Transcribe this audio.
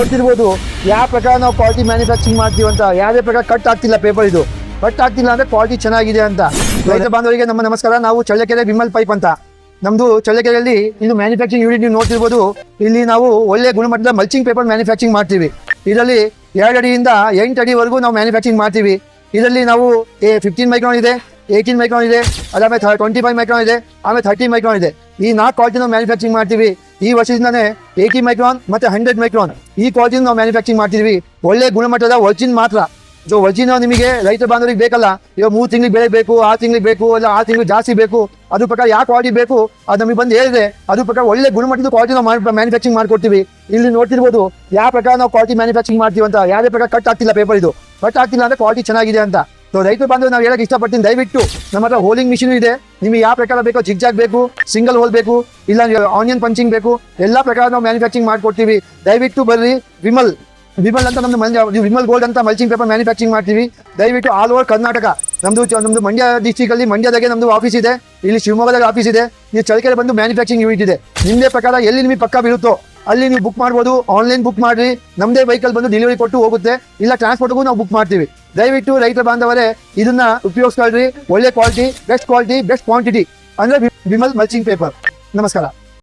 ನೋಡ್ತಿರ್ಬೋದು ಯಾವ ಪ್ರಕಾರ ನಾವು ಕ್ವಾಲಿಟಿ ಮ್ಯಾನುಫ್ಯಾಕ್ಚರಿಂಗ್ ಮಾಡ್ತೀವಿ ಅಂತ. ಯಾವುದೇ ಪ್ರಕಾರ ಕಟ್ ಆಗ್ತಿಲ್ಲ ಪೇಪರ್, ಇದು ಕಟ್ ಆಗ್ತಿಲ್ಲ ಅಂದ್ರೆ ಕ್ವಾಲಿಟಿ ಚೆನ್ನಾಗಿದೆ ಅಂತ. ರೈತ ಬಾಂಧವರಿಗೆ ನಮ್ಮ ನಮಸ್ಕಾರ. ನಾವು ಚಳ್ಳಕೆರೆ ವಿಮಲ್ ಪೈಪ್ ಅಂತ ನಮ್ದು ಚಳ್ಳಕೆರೆಯಲ್ಲಿ ಇದು ಮ್ಯಾನುಫ್ಯಾಕ್ಚರಿಂಗ್ ಯೂನಿಟ್ ನೀವು ನೋಡ್ತಿರ್ಬೋದು. ಇಲ್ಲಿ ನಾವು ಒಳ್ಳೆ ಗುಣಮಟ್ಟದ ಮಲ್ಚಿಂಗ್ ಪೇಪರ್ ಮ್ಯಾನುಫ್ಯಾಕ್ಚರಿಂಗ್ ಮಾಡ್ತೀವಿ. ಇದರಲ್ಲಿ 2 ಅಡಿಯಿಂದ 8 ಅಡಿವರೆಗೂ ನಾವು ಮ್ಯಾನುಫ್ಯಾಕ್ಚರಿಂಗ್ ಮಾಡ್ತೀವಿ. ಇದರಲ್ಲಿ ನಾವು 15 ಮೈಕ್ರಾನ್ ಇದೆ, 18 ಮೈಕ್ರಾನ್ ಇದೆ, ಅದಾದ್ಮೇಲೆ 25 ಮೈಕ್ರಾನ್ ಇದೆ, ಆಮೇಲೆ 30 ಮೈಕ್ರಾನ್ ಇದೆ. ಈ 4 ಕ್ವಾಲಿಟಿ ನಾವು ಮ್ಯಾನುಫ್ಯಾಕ್ಚರಿಂಗ್ ಮಾಡ್ತೀವಿ. ಈ ವರ್ಷದಿಂದಾನೇ 80 ಮೈಕ್ರಾನ್ ಮತ್ತು 100 ಮೈಕ್ರಾನ್ ಈ ಕ್ವಾಲಿಟಿ ನಾವು ಮ್ಯಾನುಫ್ಯಾಕ್ಚರಿಂಗ್ ಮಾಡ್ತೀವಿ. ಒಳ್ಳೆ ಗುಣಮಟ್ಟದ ವರ್ಜಿನ್ ಮಾತ್ರ. ಸೊ ವರ್ಜಿನ್ ನಿಮಗೆ ರೈತ ಬಾಂಧವರಿಗೆ ಬೇಕಲ್ಲ, ಇವಾಗ 3 ತಿಂಗಳಿಗೆ ಬೆಳೆ ಬೇಕು, 6 ತಿಂಗಳಿಗೆ ಬೇಕು, ಇಲ್ಲ 6 ತಿಂಗಳು ಜಾಸ್ತಿ ಬೇಕು, ಅದ್ರ ಪ್ರಕಾರ ಯಾವ ಕ್ವಾಲಿಟಿ ಬೇಕು ಅದು ನಮಗೆ ಬಂದು ಹೇಳಿದೆ. ಅದ್ರ ಪ್ರಕಾರ ಒಳ್ಳೆ ಗುಣಮಟ್ಟದ ಕ್ವಾಲಿಟಿ ನಾವು ಮ್ಯಾನುಫ್ಯಾಕ್ಚರಿಂಗ್ ಮಾಡ್ಕೊಡ್ತೀವಿ. ಇಲ್ಲಿ ನೋಡ್ತಿರ್ಬೋದು ಯಾವ ಪ್ರಕಾರ ನಾವು ಕ್ವಾಲಿಟಿ ಮ್ಯಾನುಫ್ಯಾಕ್ಚರಿಂಗ್ ಮಾಡ್ತೀವಿ ಅಂತ. ಯಾವುದೇ ಪ್ರಕಾರ ಕಟ್ ಆಗ್ತಿಲ್ಲ ಪೇಪರ್, ಇದು ಕಟ್ ಆಗ್ತಿಲ್ಲ ಅಂದ್ರೆ ಕ್ವಾಲಿಟಿ ಚೆನ್ನಾಗಿದೆ ಅಂತ. ಸೊ ರೈತ ಬಾಂಧವ ನಾವು ಹೇಳಕ್ಕೆ ಇಷ್ಟಪಡ್ತೀನಿ, ದಯವಿಟ್ಟು ನಮ್ಮ ಹತ್ರ ಹೋಲಿಂಗ್ ಮಿಷಿನ್ ಇದೆ. ನಿಮಗೆ ಯಾವ ಪ್ರಕಾರ ಬೇಕೋ, ಜಿಗ್ಜಾಗ್ ಬೇಕು, ಸಿಂಗಲ್ ಹೋಲ್ ಬೇಕು, ಇಲ್ಲ ಆನಿಯನ್ ಪಂಚಿಂಗ್ ಬೇಕು, ಎಲ್ಲ ಪ್ರಕಾರ ನಾವು ಮ್ಯಾನುಫ್ಯಾಕ್ಚರಿಂಗ್ ಮಾಡ್ಕೊಡ್ತೀವಿ. ದಯವಿಟ್ಟು ಬರ್ರಿ. ವಿಮಲ್ ಅಂತ ನಮ್ದು ವಿಮಲ್ ಗೋಲ್ಡ್ ಅಂತ ಮಲ್ಚಿಂಗ್ ಪೇಪರ್ ಮ್ಯಾನುಫ್ಯಾಕ್ಚರಿಂಗ್ ಮಾಡ್ತೀವಿ. ದಯವಿಟ್ಟು ಆಲ್ ಓವರ್ ಕರ್ನಾಟಕ ನಮ್ದು ಮಂಡ್ಯ ಡಿಸ್ಟ್ರಿಕ್ಟಲ್ಲಿ ಮಂಡ್ಯದಾಗೆ ನಮ್ದು ಆಫೀಸ್ ಇದೆ, ಇಲ್ಲಿ ಶಿವಮೊಗ್ಗದಾಗ ಆಫೀಸ್ ಇದೆ, ನೀವು ಚಳ್ಳಕೆರೆ ಬಂದು ಮ್ಯಾನುಫ್ಯಾಕ್ಚರಿಂಗ್ ಯೂನಿಟ್ ಇದೆ. ನಿಮ್ಮದೇ ಪ್ರಕಾರ ಎಲ್ಲಿ ನಿಮಗೆ ಪಕ್ಕ ಬೀಳುತ್ತೋ ಅಲ್ಲಿ ನೀವು ಬುಕ್ ಮಾಡ್ಬೋದು. ಆನ್ಲೈನ್ ಬುಕ್ ಮಾಡಿರಿ, ನಮ್ಮದೇ ವೆಹಿಕಲ್ ಬಂದು ಡೆಲಿವರಿ ಕೊಟ್ಟು ಹೋಗುತ್ತೆ, ಇಲ್ಲ ಟ್ರಾನ್ಸ್ಪೋರ್ಟ್ಗೂ ನಾವು ಬುಕ್ ಮಾಡ್ತೀವಿ. ದಯವಿಟ್ಟು ರೈತ ಬಾಂಧವರೇ ಇದನ್ನ ಉಪಯೋಗಿಸ್ಕೊಳ್ರಿ. ಒಳ್ಳೆ ಕ್ವಾಲಿಟಿ, ಬೆಸ್ಟ್ ಕ್ವಾಂಟಿಟಿ ಅಂದರೆ ವಿಮಲ್ ಮಲ್ಚಿಂಗ್ ಪೇಪರ್. ನಮಸ್ಕಾರ.